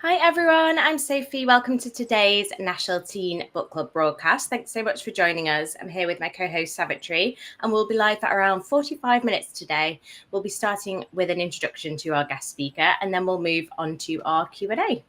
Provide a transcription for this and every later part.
Hi everyone, I'm Sophie. Welcome to today's National Teen Book Club broadcast. Thanks so much for joining us. I'm here with my co-host Savitri, and we'll be live for around 45 minutes today. We'll be starting with an introduction to our guest speaker, and then we'll move on to our Q&A.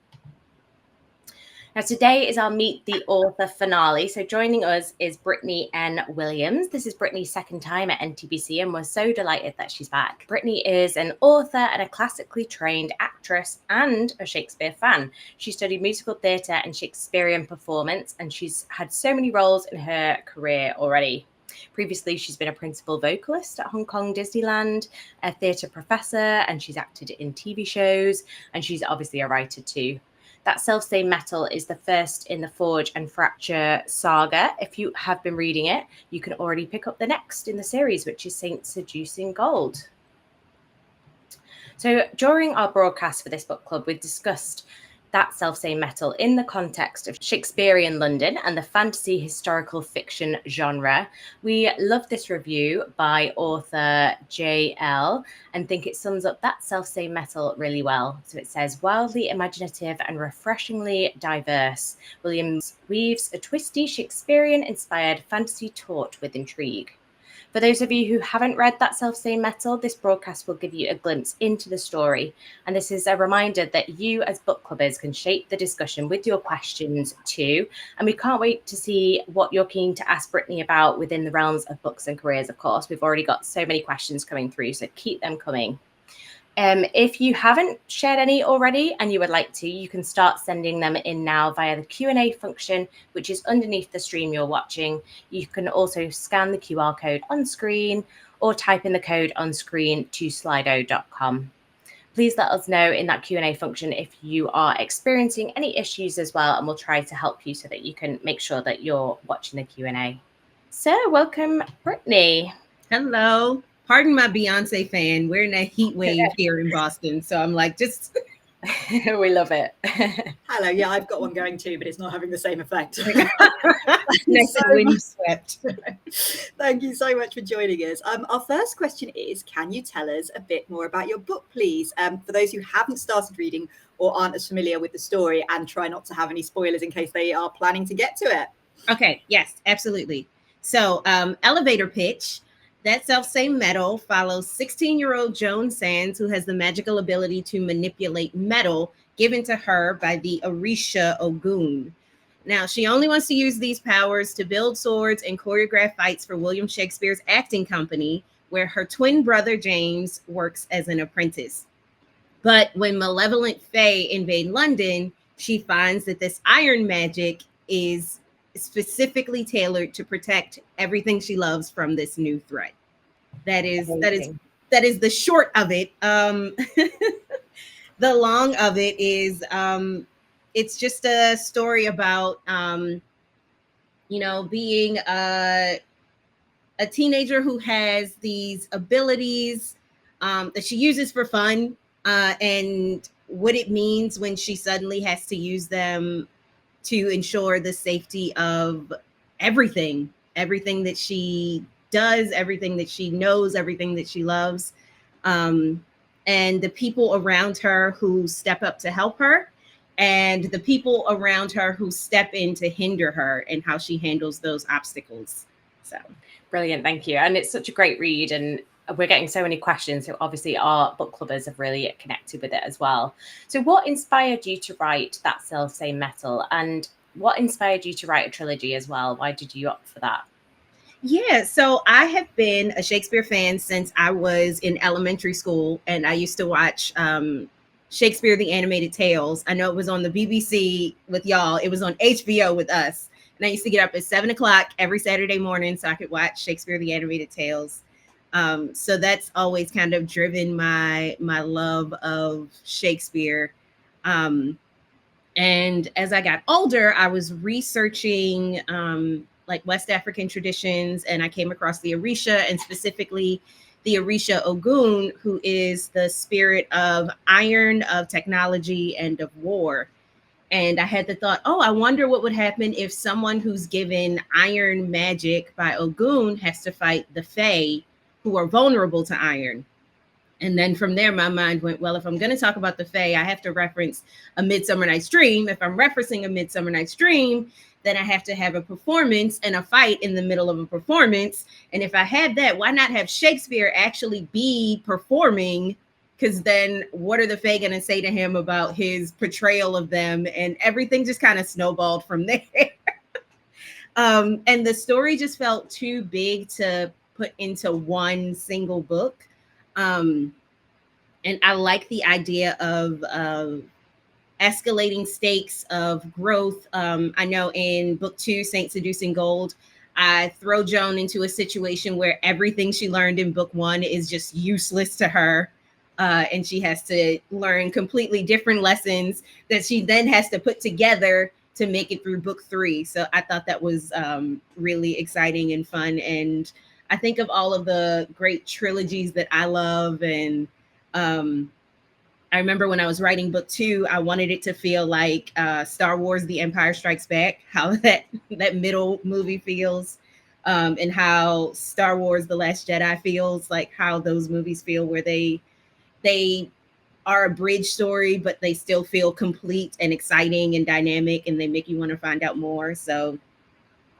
Now, today is our Meet the Author finale. So joining us is Brittany N. Williams. This is Brittany's second time at NTBC, and we're so delighted that she's back. Brittany is an author and a classically trained actress and a Shakespeare fan. She studied musical theatre and Shakespearean performance, and she's had so many roles in her career already. Previously, she's been a principal vocalist at Hong Kong Disneyland, a theatre professor, and she's acted in TV shows, and she's obviously a writer too. That Self-Same Metal is the first in the Forge and Fracture saga. If you have been reading it, you can already pick up the next in the series, which is Saint Seducing Gold. So during our broadcast for this book club, we've discussed That Self-Same Metal in the context of Shakespearean London and the fantasy historical fiction genre. We love this review by author JL and think it sums up That Self-Same Metal really well. So it says, wildly imaginative and refreshingly diverse, Williams weaves a twisty Shakespearean-inspired fantasy taut with intrigue. For those of you who haven't read That Self-Same Metal, this broadcast will give you a glimpse into the story. And this is a reminder that you as book clubbers can shape the discussion with your questions too. And we can't wait to see what you're keen to ask Brittany about within the realms of books and careers, of course. We've already got so many questions coming through, so keep them coming. If you haven't shared any already and you would like to, you can start sending them in now via the Q&A function, which is underneath the stream you're watching. You can also scan the QR code on screen or type in the code on screen to slido.com. Please let us know in that Q&A function if you are experiencing any issues as well, and we'll try to help you so that you can make sure that you're watching the Q&A. So welcome, Brittany. Hello. Pardon my Beyonce fan. We're in a heat wave here in Boston. So I'm like, just. We love it. Hello. Yeah, I've got one going too, but it's not having the same effect. Nice and windswept. Thank you so much for joining us. Our first question is, can you tell us a bit more about your book, please? For those who haven't started reading or aren't as familiar with the story, and try not to have any spoilers in case they are planning to get to it. Okay. Yes, absolutely. So elevator pitch. That Self-Same Metal follows 16-year-old Joan Sands, who has the magical ability to manipulate metal given to her by the Orisha Ogun. Now, she only wants to use these powers to build swords and choreograph fights for William Shakespeare's acting company, where her twin brother James works as an apprentice. But when malevolent fae invade London, she finds that this iron magic is specifically tailored to protect everything she loves from this new threat. That is the short of it. The long of it is it's just a story about being a teenager who has these abilities that she uses for fun, and what it means when she suddenly has to use them to ensure the safety of everything that she does, everything that she knows, everything that she loves, and the people around her who step up to help her, and the people around her who step in to hinder her, and how she handles those obstacles. So brilliant, thank you. And it's such a great read, and we're getting so many questions. So obviously our book clubbers have really connected with it as well. So what inspired you to write That Self-Same Metal, and what inspired you to write a trilogy as well? Why did you opt for that? Yeah, so I have been a Shakespeare fan since I was in elementary school, and I used to watch Shakespeare, the Animated Tales. I know it was on the BBC with y'all. It was on HBO with us. And I used to get up at 7:00 every Saturday morning so I could watch Shakespeare, the Animated Tales. So that's always kind of driven my love of Shakespeare. And as I got older, I was researching like West African traditions, and I came across the Orisha, and specifically the Orisha Ogun, who is the spirit of iron, of technology, and of war. And I had the thought, I wonder what would happen if someone who's given iron magic by Ogun has to fight the Fae, who are vulnerable to iron. And then from there, my mind went, well, if I'm going to talk about the Fae, I have to reference A Midsummer Night's Dream. If I'm referencing A Midsummer Night's Dream, then I have to have a performance and a fight in the middle of a performance. And if I had that, why not have Shakespeare actually be performing? Because then what are the Fae going to say to him about his portrayal of them? And everything just kind of snowballed from there. And the story just felt too big to put into one single book. And I like the idea of escalating stakes of growth. I know in book 2, Saint Seducing Gold, I throw Joan into a situation where everything she learned in book 1 is just useless to her. And she has to learn completely different lessons that she then has to put together to make it through book 3. So I thought that was really exciting and fun. And I think of all of the great trilogies that I love. And I remember when I was writing book 2, I wanted it to feel like Star Wars, The Empire Strikes Back, how that middle movie feels, and how Star Wars, The Last Jedi feels, like how those movies feel, where they are a bridge story, but they still feel complete and exciting and dynamic, and they make you want to find out more. So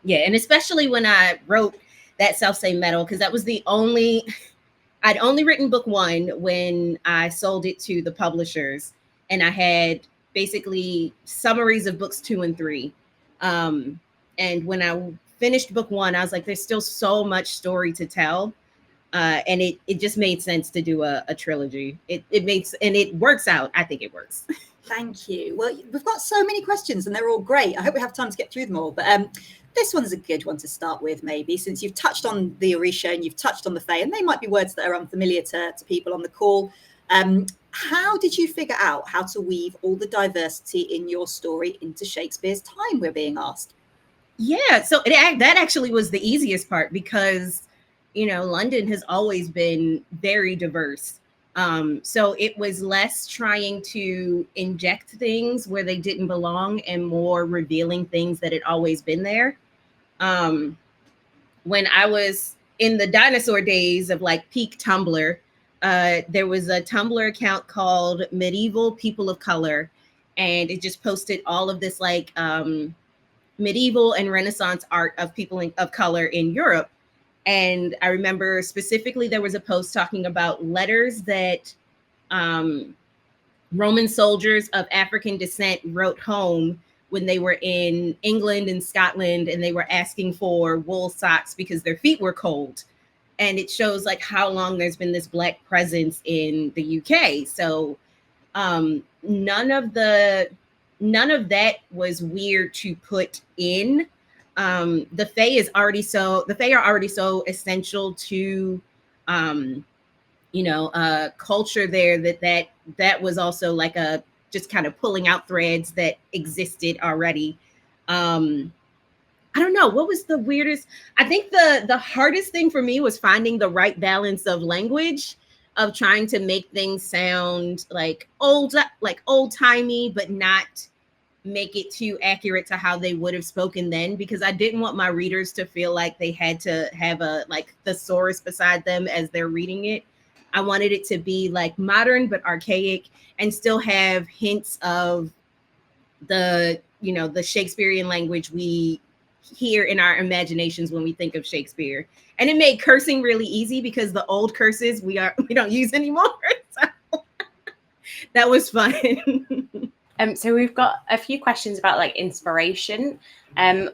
yeah, and especially when I wrote that self-same metal, because that was I'd only written book 1 when I sold it to the publishers, and I had basically summaries of books 2 and 3. And when I finished book 1, I was like, there's still so much story to tell. And it just made sense to do a trilogy. It works out. I think it works. Thank you. Well, we've got so many questions and they're all great. I hope we have time to get through them all. But this one's a good one to start with, maybe, since you've touched on the Orisha and you've touched on the Fae, and they might be words that are unfamiliar to people on the call. How did you figure out how to weave all the diversity in your story into Shakespeare's time, we're being asked? Yeah, so that actually was the easiest part, because, London has always been very diverse. So it was less trying to inject things where they didn't belong and more revealing things that had always been there. When I was in the dinosaur days of like peak Tumblr, there was a Tumblr account called Medieval People of Color, and it just posted all of this like medieval and Renaissance art of people of color in Europe. And I remember specifically there was a post talking about letters that Roman soldiers of African descent wrote home when they were in England and Scotland, and they were asking for wool socks because their feet were cold. And it shows like how long there's been this Black presence in the UK. So none of that was weird to put in. The Fae are already so essential to culture there that was also like a just kind of pulling out threads that existed already. I don't know, what was the weirdest? I think the hardest thing for me was finding the right balance of language, of trying to make things sound like old-timey, but not make it too accurate to how they would have spoken then, because I didn't want my readers to feel like they had to have a thesaurus beside them as they're reading it. I wanted it to be like modern but archaic, and still have hints of the Shakespearean language we hear in our imaginations when we think of Shakespeare. And it made cursing really easy, because the old curses we don't use anymore. So that was fun. So we've got a few questions about like inspiration.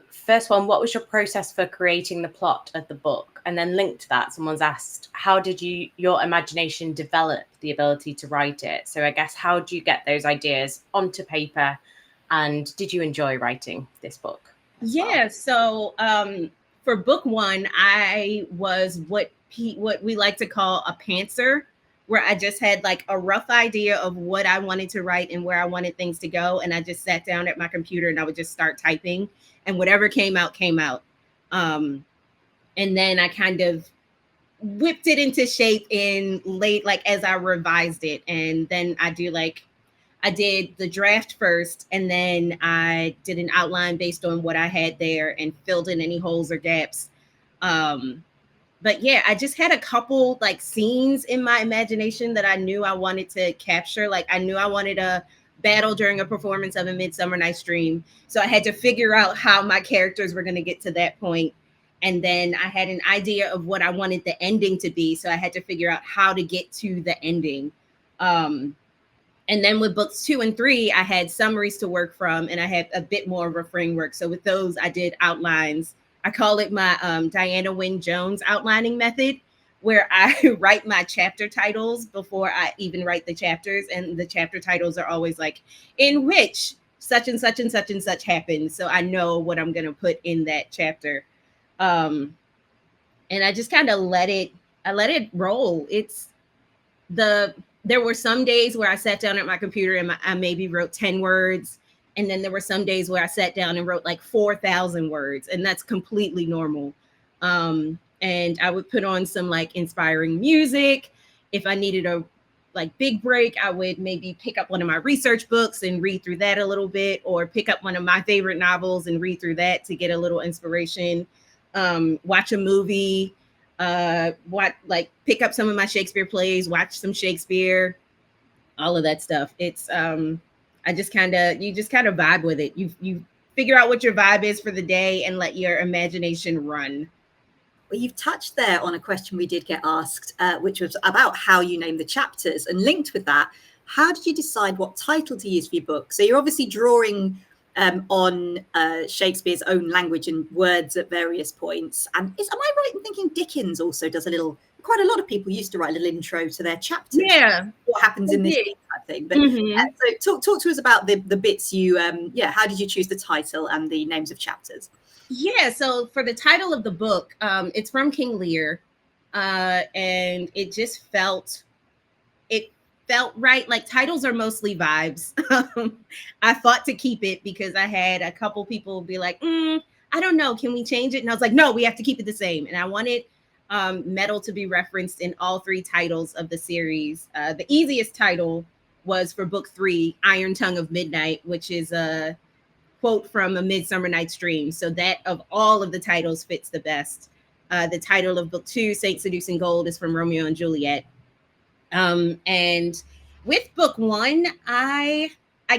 First one, what was your process for creating the plot of the book? And then linked to that, someone's asked, how did your imagination develop the ability to write it? So I guess, how do you get those ideas onto paper? And did you enjoy writing this book? Yeah, so for book 1, I was what we like to call a pantser, where I just had like a rough idea of what I wanted to write and where I wanted things to go. And I just sat down at my computer and I would just start typing, and whatever came out, came out. And then I kind of whipped it into shape as I revised it. And then I did the draft first, and then I did an outline based on what I had there and filled in any holes or gaps. but yeah, I just had a couple like scenes in my imagination that I knew I wanted to capture. Like I knew I wanted a battle during a performance of A Midsummer Night's Dream. So I had to figure out how my characters were going to get to that point. And then I had an idea of what I wanted the ending to be. So I had to figure out how to get to the ending. And then with books 2 and 3, I had summaries to work from, and I had a bit more of a framework. So with those, I did outlines. I call it my Diana Wynne Jones outlining method, where I write my chapter titles before I even write the chapters. And the chapter titles are always like, in which such and such and such and such happened. So I know what I'm going to put in that chapter. And I just kind of let it roll. There were some days where I sat down at my computer and I maybe wrote 10 words. And then there were some days where I sat down and wrote like 4,000 words, and that's completely normal. And I would put on some like inspiring music. If I needed a like big break, I would maybe pick up one of my research books and read through that a little bit, or pick up one of my favorite novels and read through that to get a little inspiration. Watch a movie, pick up some of my Shakespeare plays, watch some Shakespeare, all of that stuff. It's you just kind of vibe with it. You figure out what your vibe is for the day and let your imagination run. Well, you've touched there on a question we did get asked, which was about how you name the chapters. And linked with that, how did you decide what title to use for your book? So you're obviously drawing on Shakespeare's own language and words at various points. And am I right in thinking Dickens also does quite a lot of people used to write a little intro to their chapters? Yeah. What happens in this type thing. But so talk to us about the bits you, how did you choose the title and the names of chapters? Yeah, so for the title of the book, it's from King Lear, and it just felt right. Like titles are mostly vibes. I fought to keep it because I had a couple people be like, I don't know, can we change it? And I was like, no, we have to keep it the same. And I wanted metal to be referenced in all 3 titles of the series. The easiest title was for book 3, Iron Tongue of Midnight, which is a quote from A Midsummer Night's Dream. So that of all of the titles fits the best. The title of book 2, Saint Seducing Gold, is from Romeo and Juliet. And with book 1, I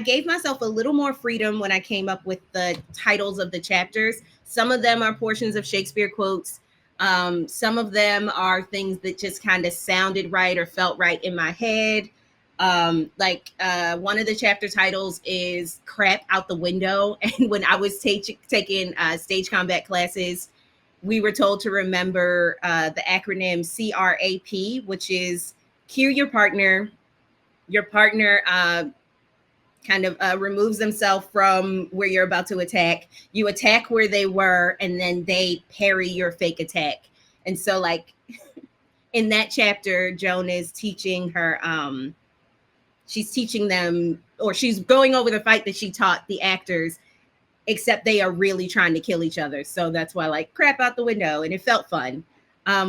gave myself a little more freedom when I came up with the titles of the chapters. Some of them are portions of Shakespeare quotes. Some of them are things that just kind of sounded right or felt right in my head. One of the chapter titles is Crap Out the Window. And when I was taking stage combat classes, we were told to remember the acronym CRAP, which is cue your partner. Your partner removes themselves from where you're about to attack. You attack where they were, and then they parry your fake attack. And so like in that chapter, Joan is teaching her, she's teaching them, or she's going over the fight that she taught the actors, except they are really trying to kill each other. So that's why like crap out the window, and it felt fun.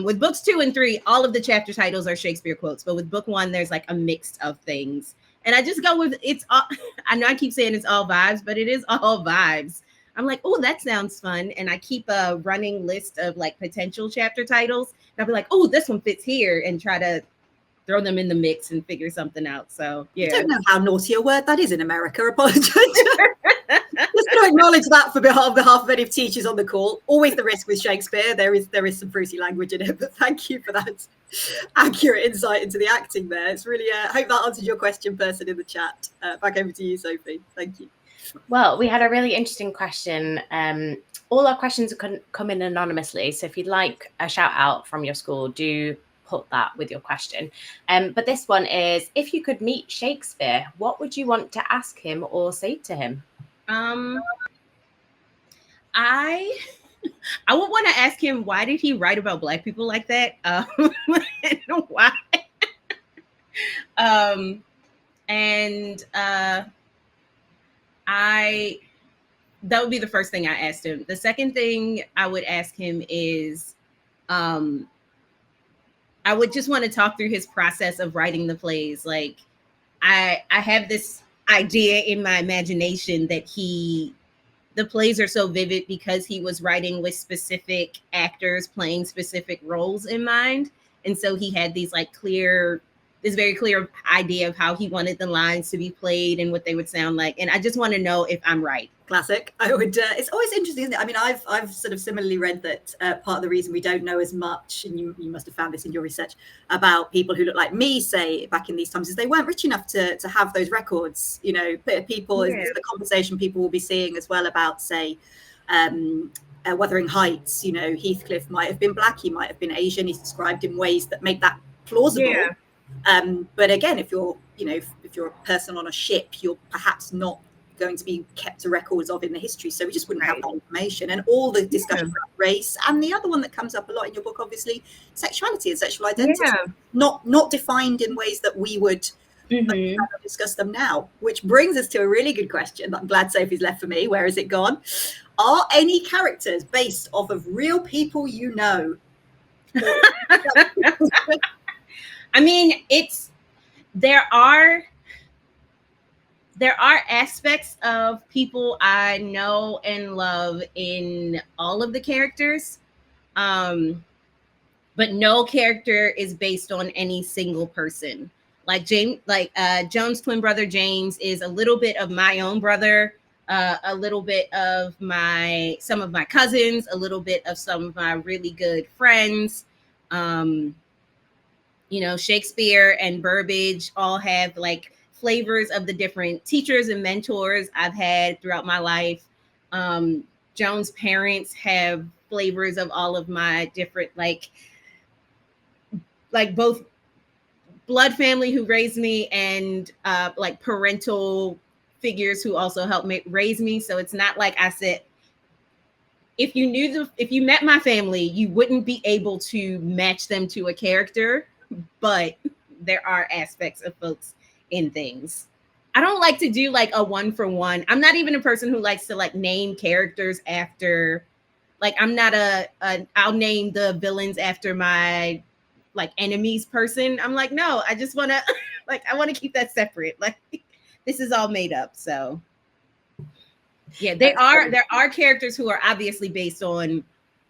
With books 2 and 3, all of the chapter titles are Shakespeare quotes, but with book 1, there's like a mix of things. And I just go with I know I keep saying it's all vibes, but it is all vibes. I'm like, oh, that sounds fun. And I keep a running list of like potential chapter titles. And I'll be like, oh, this one fits here, and try to throw them in the mix and figure something out. So yeah. I don't know how naughty a word that is in America. Apologize. Just to acknowledge that for behalf of any teachers on the call. Always the risk with Shakespeare. There is some fruity language in it, but thank you for that accurate insight into the acting there. It's really, hope that answered your question, person in the chat. Back over to you, Sophie. Thank you. Well, we had a really interesting question. All our questions come in anonymously. So if you'd like a shout out from your school, do put that with your question. But this one is, if you could meet Shakespeare, what would you want to ask him or say to him? I would want to ask him, why did he write about Black people like that? Why? That would be the first thing I asked him. The second thing I would ask him is, I would just want to talk through his process of writing the plays. Like, I have this idea in my imagination that he the plays are so vivid because he was writing with specific actors playing specific roles in mind. And so he had these like this very clear idea of how he wanted the lines to be played and what they would sound like. And I just want to know if I'm right. Classic. I would. It's always interesting, isn't it? I mean, I've sort of similarly read that part of the reason we don't know as much, and you must have found this in your research, about people who look like me, say back in these times, is they weren't rich enough to have those records. You know, people, the conversation people will be seeing as well about, say, Wuthering Heights. You know, Heathcliff might have been black, he might have been Asian. He's described in ways that make that plausible. Yeah. But again, if you're a person on a ship, you're perhaps not going to be kept to records of in the history, so we just wouldn't have that information. And all the discussion about race, and the other one that comes up a lot in your book, obviously, sexuality and sexual identity, not defined in ways that we would discuss them now. Which brings us to a really good question that I'm glad Sophie's left for me. Where has it gone? Are any characters based off of real people you know? I mean, there are aspects of people I know and love in all of the characters, but no character is based on any single person. Like Joan's twin brother James is a little bit of my own brother, a little bit of some of my cousins, a little bit of some of my really good friends. You know, Shakespeare and Burbage all have like flavors of the different teachers and mentors I've had throughout my life. Joan's parents have flavors of all of my different, like both blood family who raised me and like parental figures who also helped raise me. So it's not like I said, if you met my family, you wouldn't be able to match them to a character, but there are aspects of folks in things. I don't like to do like a one for one. I'm not even a person who likes to like name characters after, like, I'm not I'll name the villains after my like enemies person. I'm like, no, I just want to I want to keep that separate. Like, this is all made up. So yeah, there are characters who are obviously based on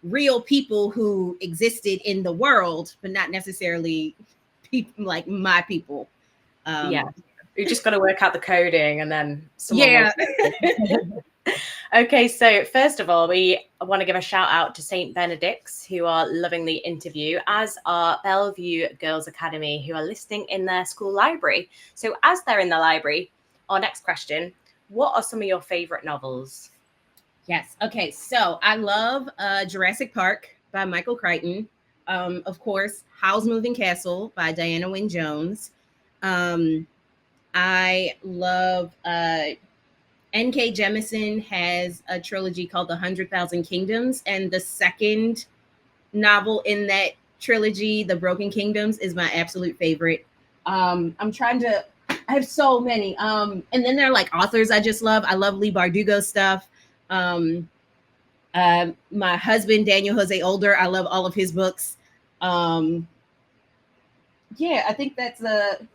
real people who existed in the world, but not necessarily people like my people. You just got to work out the coding and then Okay, so first of all, we want to give a shout out to St. Benedict's, who are loving the interview, as are Bellevue Girls Academy, who are listening in their school library. So as they're in the library, our next question, what are some of your favorite novels? Yes. Okay. So I love Jurassic Park by Michael Crichton. Of course, Howl's Moving Castle by Diana Wynne Jones. I love N.K. Jemisin has a trilogy called The 100,000 Kingdoms. And the second novel in that trilogy, The Broken Kingdoms, is my absolute favorite. I have so many. And then there are like authors I just love. I love Leigh Bardugo stuff. My husband, Daniel Jose Older, I love all of his books. I think that's that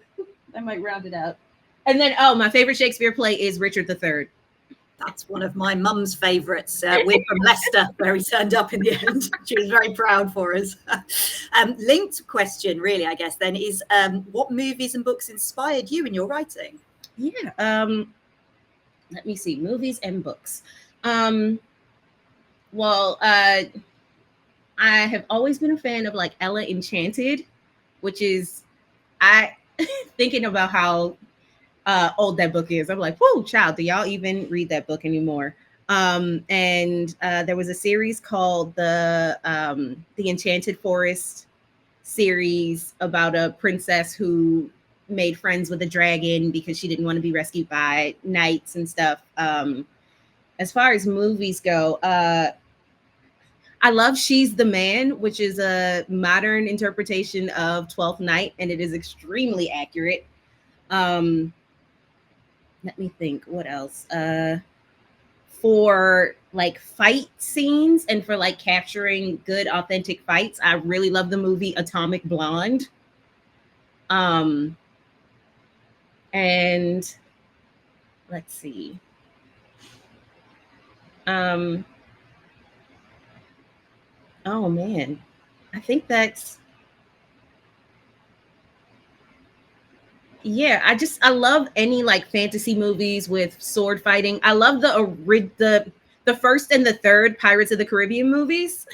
might round it out. And then, my favorite Shakespeare play is Richard III. That's one of my mum's favorites. We're from Leicester, where he turned up in the end. She was very proud for us. Linked question, really, I guess, then, is what movies and books inspired you in your writing? Yeah. Let me see. Movies and books. I have always been a fan of like Ella Enchanted, which is, thinking about how old that book is. I'm like, whoa, child, do y'all even read that book anymore? And there was a series called the Enchanted Forest series about a princess who made friends with a dragon because she didn't want to be rescued by knights and stuff. As far as movies go, I love She's the Man, which is a modern interpretation of Twelfth Night, and it is extremely accurate. Let me think, what else? For like fight scenes and for like capturing good, authentic fights, I really love the movie Atomic Blonde. And let's see. Oh man, I think that's, yeah, I love any like fantasy movies with sword fighting. I love the first and the third Pirates of the Caribbean movies.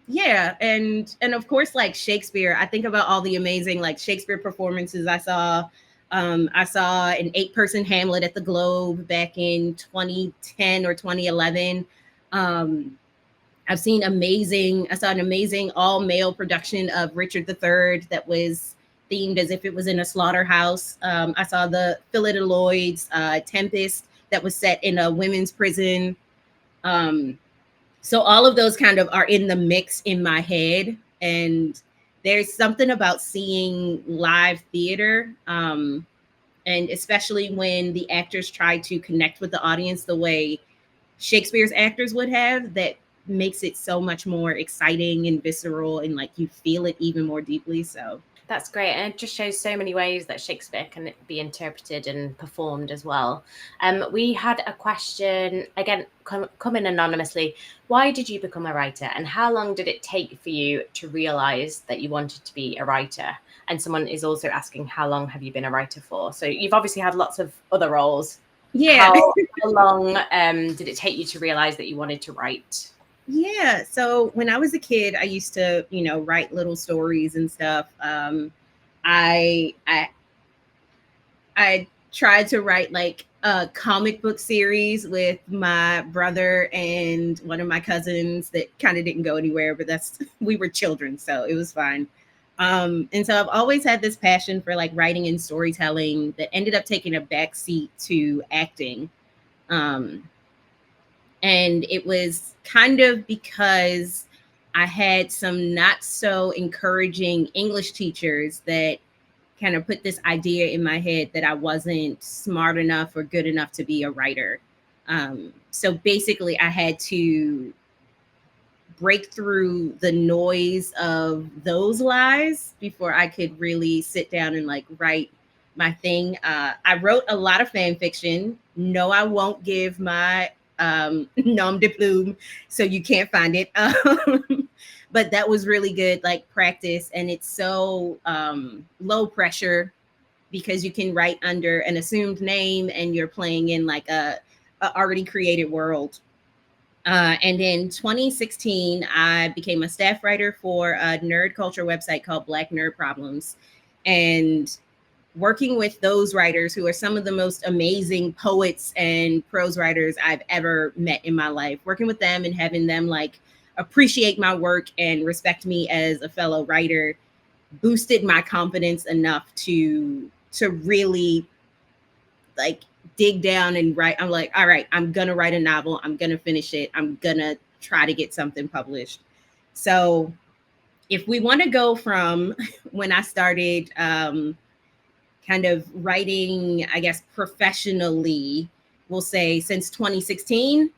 Yeah, and of course like Shakespeare. I think about all the amazing like Shakespeare performances I saw. I saw an 8-person Hamlet at the Globe back in 2010 or 2011. I saw an amazing all-male production of Richard III that was themed as if it was in a slaughterhouse. I saw the Philida Lloyd's Tempest that was set in a women's prison. So all of those kind of are in the mix in my head. And there's something about seeing live theater, and especially when the actors try to connect with the audience the way Shakespeare's actors would have, that makes it so much more exciting and visceral, and like you feel it even more deeply. So that's great. And it just shows so many ways that Shakespeare can be interpreted and performed as well. We had a question, again, come in anonymously. Why did you become a writer? And how long did it take for you to realize that you wanted to be a writer? And someone is also asking, how long have you been a writer for? So you've obviously had lots of other roles. Yeah. How long did it take you to realize that you wanted to write? Yeah. So when I was a kid, I used to, write little stories and stuff. I tried to write like a comic book series with my brother and one of my cousins that kind of didn't go anywhere, but we were children, so it was fine. And so I've always had this passion for like writing and storytelling that ended up taking a backseat to acting. And it was kind of because I had some not so encouraging English teachers that kind of put this idea in my head that I wasn't smart enough or good enough to be a writer. So basically I had to break through the noise of those lies before I could really sit down and like write my thing. I wrote a lot of fan fiction. No, I won't give my nom de plume, so you can't find it. But that was really good, like practice. And it's so low pressure because you can write under an assumed name and you're playing in like a already created world. And in 2016, I became a staff writer for a nerd culture website called Black Nerd Problems. And working with those writers who are some of the most amazing poets and prose writers I've ever met in my life, working with them and having them like appreciate my work and respect me as a fellow writer boosted my confidence enough to really like dig down and write. I'm like, all right, I'm gonna write a novel. I'm gonna finish it. I'm gonna try to get something published. So if we want to go from when I started kind of writing, I guess, professionally, we'll say since 2016.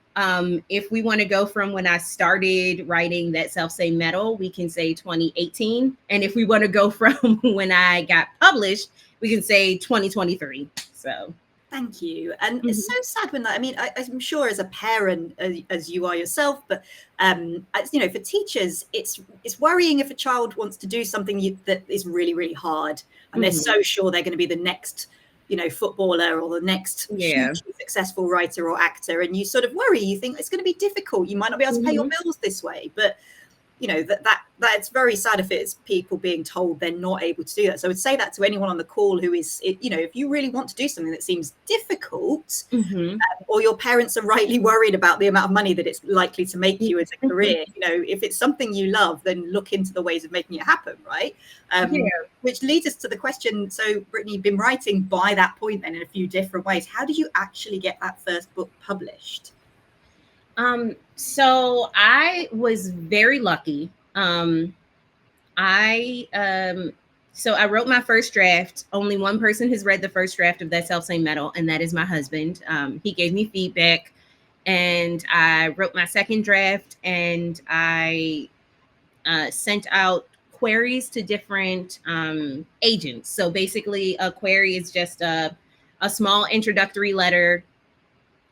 If we want to go from when I started writing that self-same metal, we can say 2018. And if we want to go from when I got published, we can say 2023. So thank you. And it's so sad when that, I mean, I'm sure as a parent, as you are yourself, but for teachers, it's worrying if a child wants to do something that is really, really hard, and they're so sure they're going to be the next, footballer or the next hugely successful writer or actor, and you sort of worry. You think it's going to be difficult. You might not be able to pay your bills this way, but that's very sad if it's people being told they're not able to do that. So I would say that to anyone on the call who is, if you really want to do something that seems difficult, or your parents are rightly worried about the amount of money that it's likely to make you as a career, if it's something you love, then look into the ways of making it happen, right? Which leads us to the question. So Brittany, you've been writing by that point then in a few different ways. How did you actually get that first book published? So I was very lucky. So I wrote my first draft. Only one person has read the first draft of that self-same metal, and that is my husband. He gave me feedback, and I wrote my second draft, and I sent out queries to different agents. So basically a query is just a small introductory letter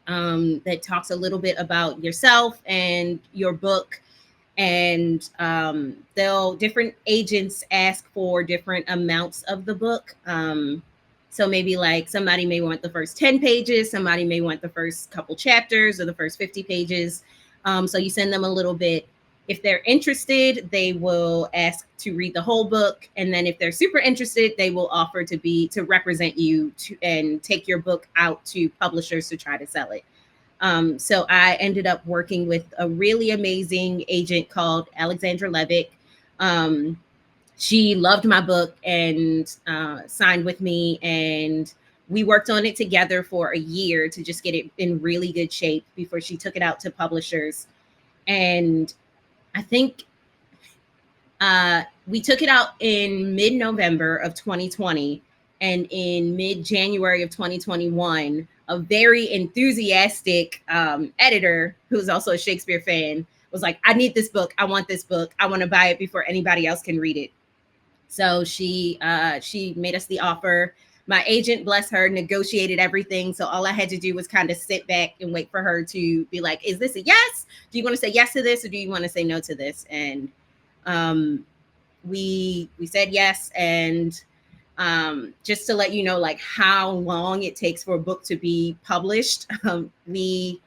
that talks a little bit about yourself and your book. And different agents ask for different amounts of the book. So maybe like somebody may want the first 10 pages, somebody may want the first couple chapters or the first 50 pages. So you send them a little bit. If they're interested, they will ask to read the whole book. And then if they're super interested, they will offer to represent you and take your book out to publishers to try to sell it. So I ended up working with a really amazing agent called Alexandra Levick. She loved my book and signed with me, and we worked on it together for a year to just get it in really good shape before she took it out to publishers. And I think we took it out in mid-November of 2020, and in mid-January of 2021, a very enthusiastic editor who's also a Shakespeare fan was like, I need this book. I want this book. I want to buy it before anybody else can read it. So she made us the offer. My agent, bless her, negotiated everything. So all I had to do was kind of sit back and wait for her to be like, is this a yes? Do you want to say yes to this, or do you want to say no to this? And we said yes. And just to let you know, like how long it takes for a book to be published, we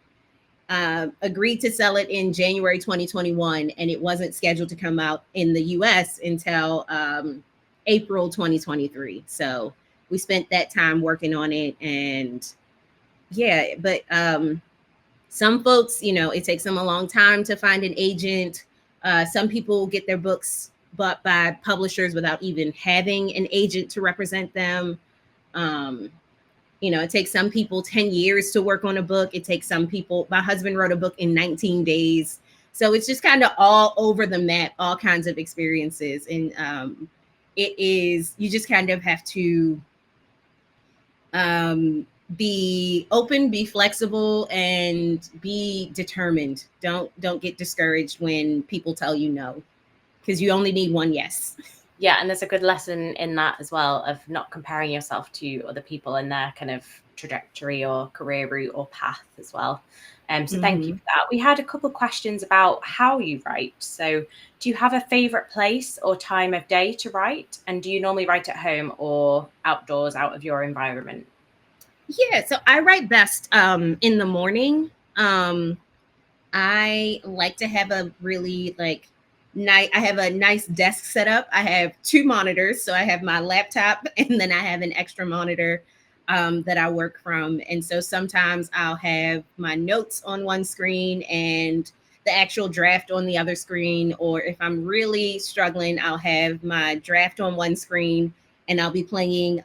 agreed to sell it in January 2021, and it wasn't scheduled to come out in the US until April 2023. So we spent that time working on it. And yeah, but some folks, it takes them a long time to find an agent. Some people get their books bought by publishers without even having an agent to represent them. It takes some people 10 years to work on a book. It takes some people, my husband wrote a book in 19 days. So it's just kind of all over the map, all kinds of experiences. And you just kind of have to be open, be flexible, and be determined. Don't get discouraged when people tell you no, because you only need one yes. Yeah, and there's a good lesson in that as well, of not comparing yourself to other people and their kind of trajectory or career route or path as well. So thank you for that. We had a couple of questions about how you write. So do you have a favorite place or time of day to write? And do you normally write at home or outdoors, out of your environment? Yeah, so I write best in the morning. I like to have a really I have a nice desk set up. I have 2 monitors. So I have my laptop, and then I have an extra monitor that I work from. And so sometimes I'll have my notes on one screen and the actual draft on the other screen. Or if I'm really struggling, I'll have my draft on one screen and I'll be playing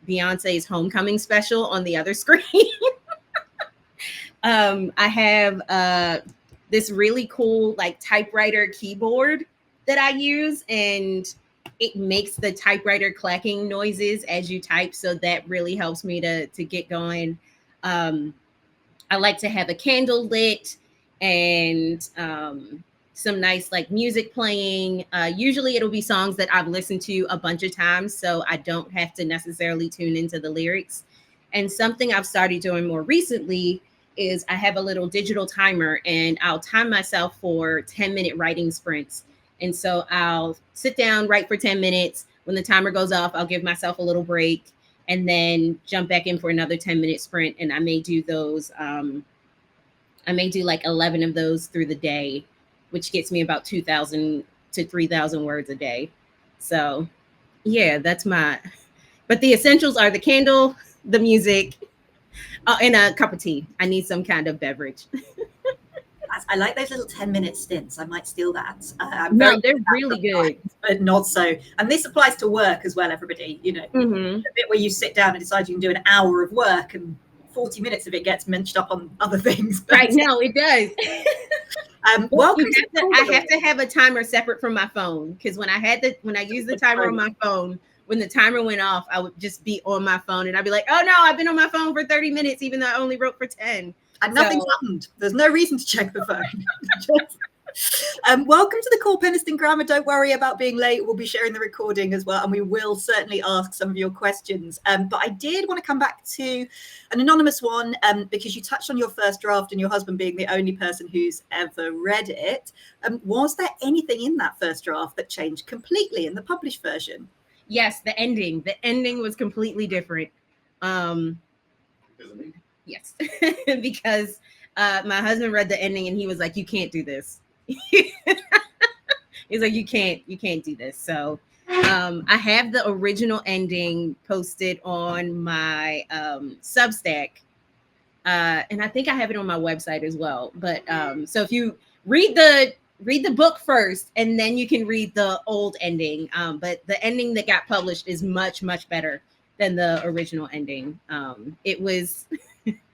Beyonce's Homecoming special on the other screen. I have this really cool typewriter keyboard that I use, and it makes the typewriter clacking noises as you type. So that really helps me to get going. I like to have a candle lit and some nice music playing. Usually it'll be songs that I've listened to a bunch of times, so I don't have to necessarily tune into the lyrics. And something I've started doing more recently is I have a little digital timer, and I'll time myself for 10-minute writing sprints. And so I'll sit down, write for 10 minutes. When the timer goes off, I'll give myself a little break and then jump back in for another 10-minute sprint. And I may do those. I may do 11 of those through the day, which gets me about 2,000 to 3,000 words a day. So yeah, but the essentials are the candle, the music, and a cup of tea. I need some kind of beverage. I like those little 10-minute stints. I might steal that. No, they're really good. But not so. And this applies to work as well, everybody. The bit where you sit down and decide you can do an hour of work and 40 minutes of it gets munched up on other things. Right, no, it does. I have to have a timer separate from my phone, because when I use the timer on my phone, when the timer went off, I would just be on my phone and I'd be like, oh no, I've been on my phone for 30 minutes, even though I only wrote for 10. And nothing's happened. There's no reason to check the phone. Welcome to the call, Penistone Grammar. Don't worry about being late. We'll be sharing the recording as well, and we will certainly ask some of your questions. But I did want to come back to an anonymous one because you touched on your first draft and your husband being the only person who's ever read it. Was there anything in that first draft that changed completely in the published version? Yes, the ending. The ending was completely different. Yes, because my husband read the ending and he was like, "You can't do this." He's like, you can't do this. So I have the original ending posted on my Substack, and I think I have it on my website as well. But so if you read the book first, and then you can read the old ending. But the ending that got published is much better than the original ending. It was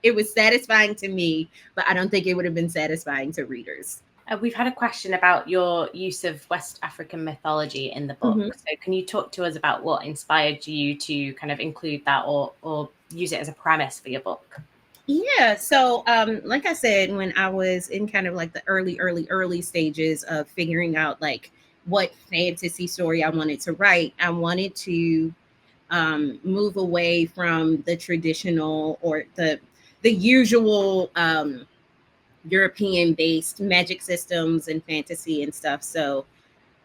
it was satisfying to me, but I don't think it would have been satisfying to readers. We've had a question about your use of West African mythology in the book. Mm-hmm. So can you talk to us about what inspired you to kind of include that or use it as a premise for your book? Yeah. So like I said, when I was in kind of like the early stages of figuring out like what fantasy story I wanted to write, I wanted to move away from the traditional or the usual European-based magic systems and fantasy and stuff. So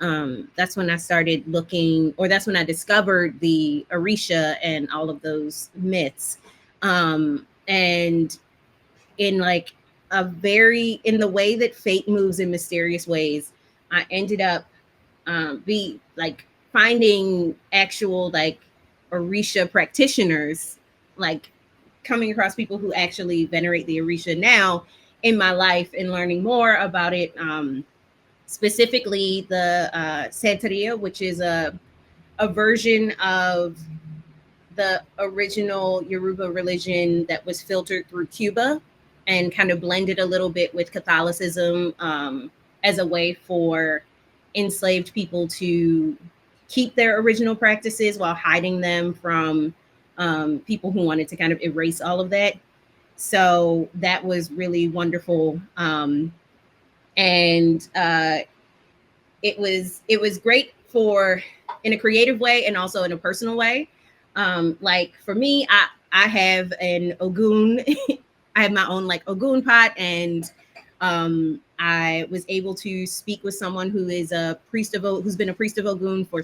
that's when I started looking, or that's when I discovered the Orisha and all of those myths. And in like in the way that fate moves in mysterious ways, I ended up finding actual like Orisha practitioners, like coming across people who actually venerate the Orisha now in my life and learning more about it, specifically the Santeria, which is a version of the original Yoruba religion that was filtered through Cuba and kind of blended a little bit with Catholicism as a way for enslaved people to keep their original practices while hiding them from people who wanted to kind of erase all of that. So that was really wonderful. And it was great in a creative way and also in a personal way. Like for me, I have an Ogun. I have my own like Ogun pot, and I was able to speak with someone who is who's been a priest of Ogun for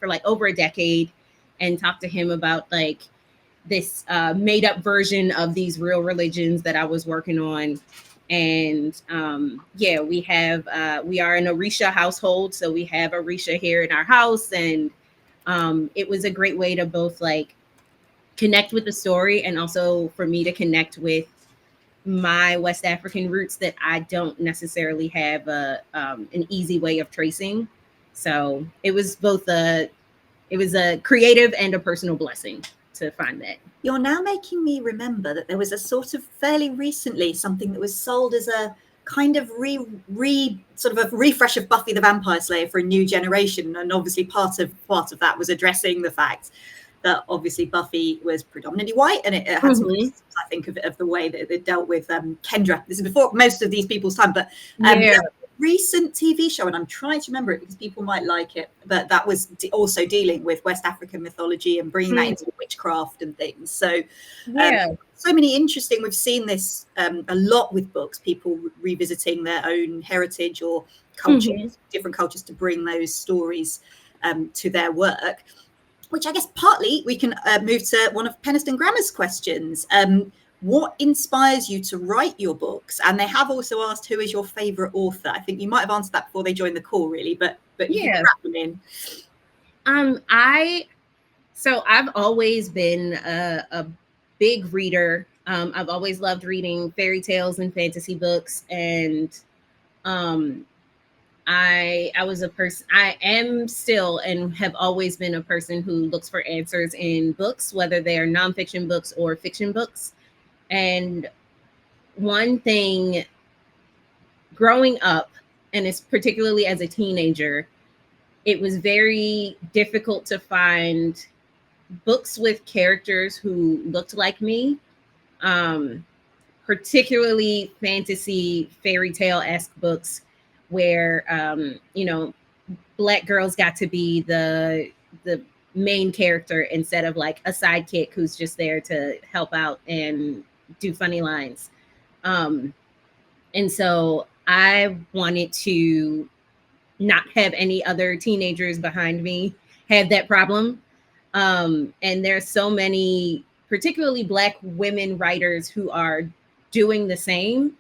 like over a decade, and talk to him about like this made up version of these real religions that I was working on. And we are an Orisha household. So we have Orisha here in our house. And it was a great way to both like connect with the story and also for me to connect with my West African roots that I don't necessarily have an easy way of tracing. So it was a creative and a personal blessing to find that. You're now making me remember that there was a sort of fairly recently something that was sold as a kind of sort of a refresh of Buffy the Vampire Slayer for a new generation, and obviously part of that was addressing the fact that obviously Buffy was predominantly white, and it had some reasons, I think, of the way that it dealt with Kendra. This is before most of these people's time, but recent TV show, and I'm trying to remember it because people might like it, but that was also dealing with West African mythology and bringing that into witchcraft and things. So so many interesting, we've seen this a lot with books, people revisiting their own heritage or cultures, different cultures, to bring those stories to their work, which I guess partly we can move to one of Penistone Grammar's questions. What inspires you to write your books? And they have also asked, who is your favorite author? I think you might have answered that before they joined the call, really, but you can wrap them in. So I've always been a big reader. I've always loved reading fairy tales and fantasy books. And I am still and have always been a person who looks for answers in books, whether they are nonfiction books or fiction books. And one thing growing up, and it's particularly as a teenager, it was very difficult to find books with characters who looked like me, particularly fantasy fairy tale-esque books where Black girls got to be the main character instead of like a sidekick who's just there to help out and do funny lines. And so I wanted to not have any other teenagers behind me have that problem. And there's so many, particularly Black women writers, who are doing the same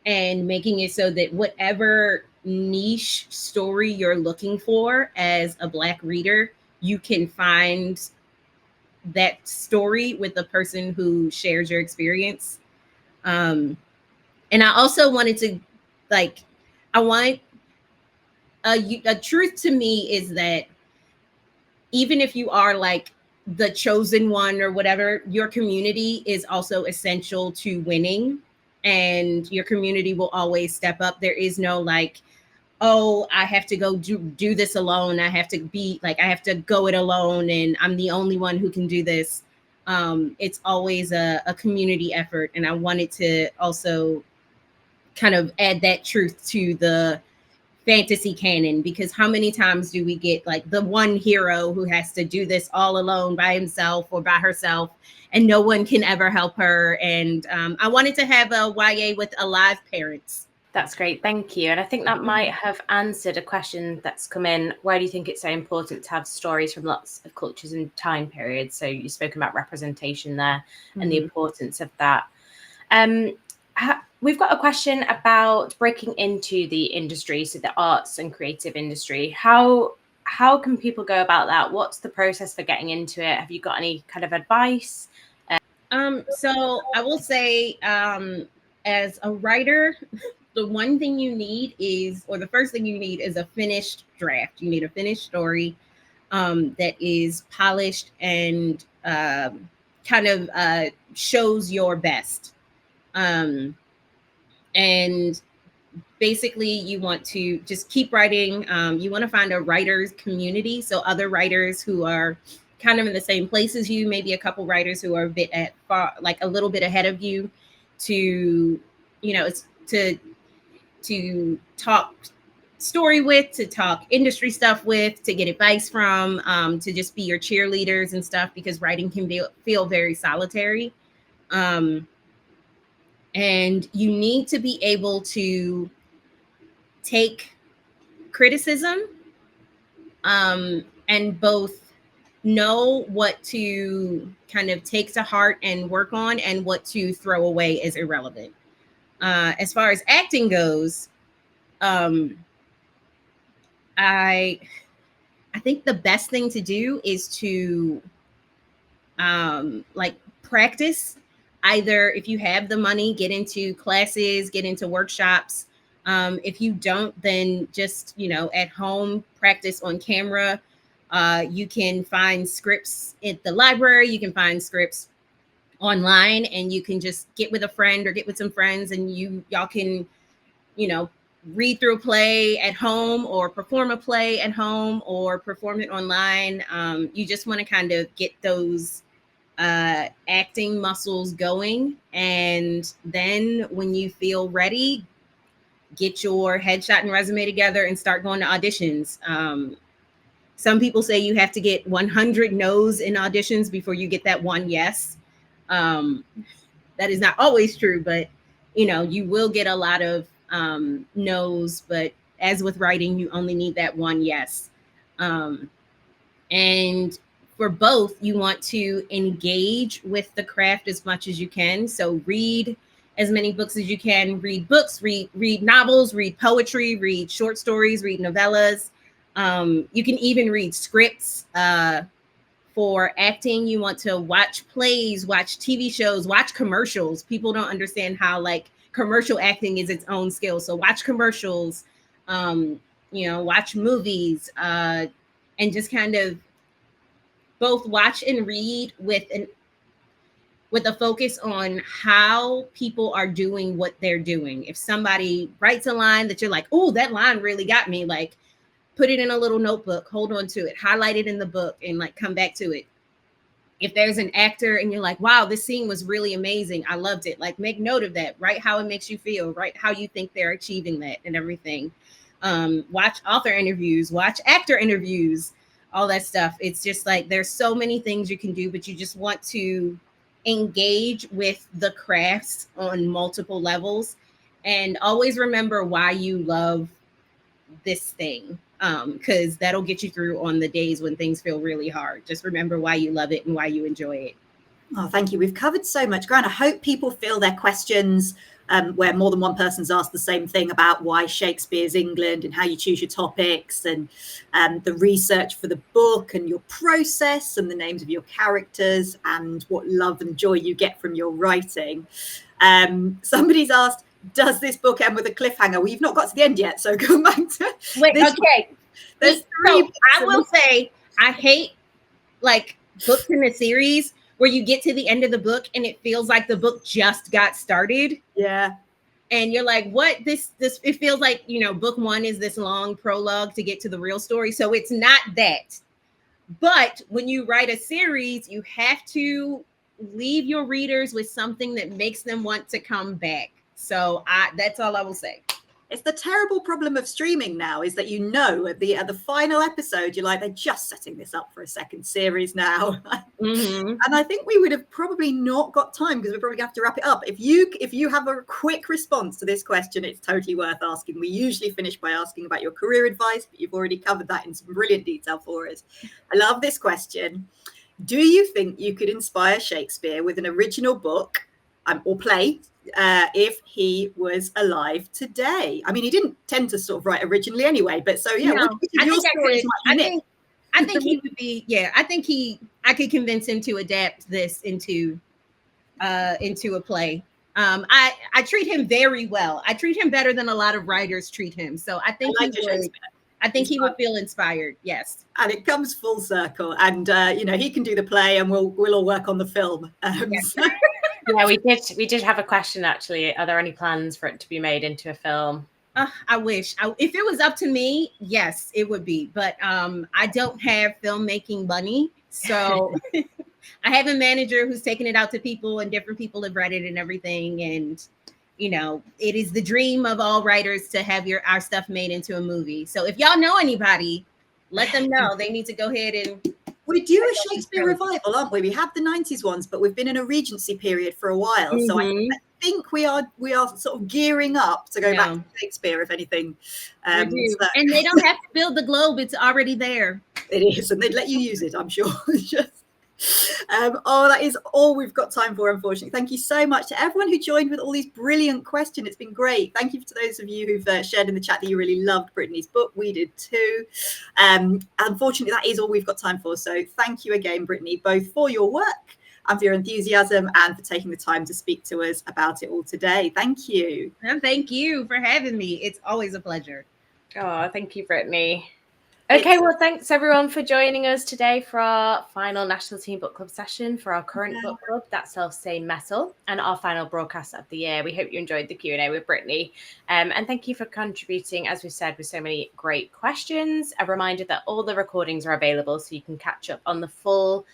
and making it so that whatever niche story you're looking for as a Black reader, you can find that story with the person who shares your experience. And I also wanted to, like, I want a truth to me is that even if you are like the chosen one or whatever, your community is also essential to winning, and your community will always step up. There is no like, oh, I have to go do this alone. I have to go it alone and I'm the only one who can do this. It's always a community effort. And I wanted to also kind of add that truth to the fantasy canon, because how many times do we get like the one hero who has to do this all alone by himself or by herself and no one can ever help her? And I wanted to have a YA with alive parents. That's great. Thank you. And I think that might have answered a question that's come in. Why do you think it's so important to have stories from lots of cultures and time periods? So you've spoken about representation there and the importance of that. We've got a question about breaking into the industry, so the arts and creative industry. How can people go about that? What's the process for getting into it? Have you got any kind of advice? So I will say, as a writer, the one thing you need is, or the first thing you need is a finished draft. You need a finished story that is polished and kind of shows your best. And basically you want to just keep writing. You want to find a writer's community. So other writers who are kind of in the same place as you, maybe a couple writers who are a little bit ahead of you, to talk story with, to talk industry stuff with, to get advice from, to just be your cheerleaders and stuff, because writing can feel very solitary. And you need to be able to take criticism and both know what to kind of take to heart and work on and what to throw away as irrelevant. As far as acting goes, I think the best thing to do is to practice. Either if you have the money, get into classes, get into workshops. If you don't, then just, at home, practice on camera. You can find scripts at the library. You can find scripts online, and you can just get with a friend or get with some friends, and y'all can, read through a play at home or perform a play at home or perform it online. You just want to kind of get those acting muscles going. And then when you feel ready, get your headshot and resume together and start going to auditions. Some people say you have to get 100 no's in auditions before you get that one yes. That is not always true, but you will get a lot of no's, but as with writing, you only need that one yes. And for both, you want to engage with the craft as much as you can. So read as many books as you can. Read books, read novels, read poetry, read short stories, read novellas. You can even read scripts. For acting, you want to watch plays, watch TV shows, watch commercials. People don't understand how commercial acting is its own skill. So watch commercials, watch movies, and just kind of both watch and read with a focus on how people are doing what they're doing. If somebody writes a line that you're like, oh, that line really got me, put it in a little notebook, hold on to it, highlight it in the book, and come back to it. if there's an actor and you're like, wow, this scene was really amazing, I loved it, like make note of that, write how it makes you feel, write how you think they're achieving that and everything. Watch author interviews, watch actor interviews, all that stuff. It's just like there's so many things you can do, but you just want to engage with the crafts on multiple levels, and always remember why you love this thing, because that'll get you through on the days when things feel really hard. Just remember why you love it and why you enjoy it. Oh, thank you. We've covered so much ground. I hope people feel their questions where more than one person's asked the same thing about why Shakespeare's England and how you choose your topics, and the research for the book and your process and the names of your characters and what love and joy you get from your writing. Somebody's asked, does this book end with a cliffhanger? Well, you've not got to the end yet, so come back to wait. This okay, there's so I will say I hate like books in a series where you get to the end of the book and it feels like the book just got started. Yeah. And you're like, what? This it feels like, you know, book one is this long prologue to get to the real story. So it's not that. But when you write a series, you have to leave your readers with something that makes them want to come back. So that's all I will say. It's the terrible problem of streaming now, is that, you know, at the final episode, you're like, they're just setting this up for a second series now. Mm-hmm. And I think we would have probably not got time, because we're probably going to have to wrap it up. If you have a quick response to this question, it's totally worth asking. We usually finish by asking about your career advice, but you've already covered that in some brilliant detail for us. I love this question. Do you think you could inspire Shakespeare with an original book or play if he was alive today? I mean, he didn't tend to sort of write originally anyway, but so yeah, no, I think he would be, yeah, I could convince him to adapt this into a play. I treat him very well. I treat him better than a lot of writers treat him. So I think he would feel inspired. Yes. And it comes full circle, and you know, he can do the play and we'll all work on the film. Yes. Yeah, we did have a question actually. Are there any plans for it to be made into a film? I wish. If it was up to me, yes, it would be. But I don't have filmmaking money, so I have a manager who's taking it out to people, and different people have read it and everything. And you know, it is the dream of all writers to have our stuff made into a movie. So if y'all know anybody, let them know. They need to go ahead and. We do a Shakespeare revival, aren't we? We have the 90s ones, but we've been in a Regency period for a while. Mm-hmm. So I think we are sort of gearing up to go back to Shakespeare, if anything. And they don't have to build the globe. It's already there. It is. And they'd let you use it, I'm sure. That is all we've got time for, unfortunately. Thank you so much to everyone who joined with all these brilliant questions. It's been great. Thank you to those of you who've shared in the chat that you really loved Brittany's book. We did too. Unfortunately, that is all we've got time for. So thank you again, Brittany, both for your work and for your enthusiasm and for taking the time to speak to us about it all today. Thank you. And thank you for having me. It's always a pleasure. Oh, thank you, Brittany. Okay, well, thanks everyone for joining us today for our final National Teen Book Club session for our current book club, That Self-Same Metal, and our final broadcast of the year. We hope you enjoyed the Q&A with Brittany. And thank you for contributing, as we said, with so many great questions. A reminder that all the recordings are available, so you can catch up on the full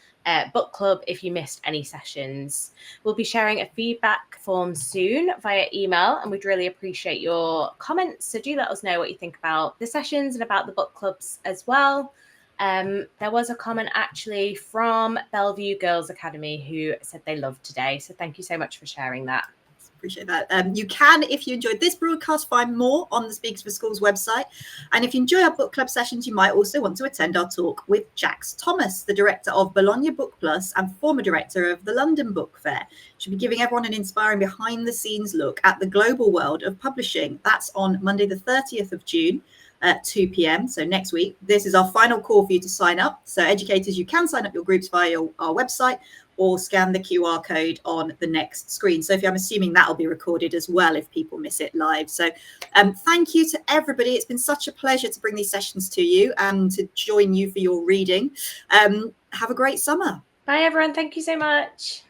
book club if you missed any sessions. We'll be sharing a feedback form soon via email, and we'd really appreciate your comments. So do let us know what you think about the sessions and about the book clubs as well. There was a comment actually from Bellevue Girls Academy who said they loved today. So thank you so much for sharing that. Appreciate that. You can, if you enjoyed this broadcast, find more on the Speakers for Schools website. And if you enjoy our book club sessions, you might also want to attend our talk with Jax Thomas, the director of Bologna Book Plus and former director of the London Book Fair. She'll be giving everyone an inspiring behind the scenes look at the global world of publishing. That's on Monday, the 30th of June. At 2 p.m. So next week. This is our final call for you to sign up. So educators, you can sign up your groups via our website or scan the QR code on the next screen. Sophie, I'm assuming that'll be recorded as well if people miss it live. So thank you to everybody. It's been such a pleasure to bring these sessions to you and to join you for your reading. Have a great summer. Bye, everyone. Thank you so much.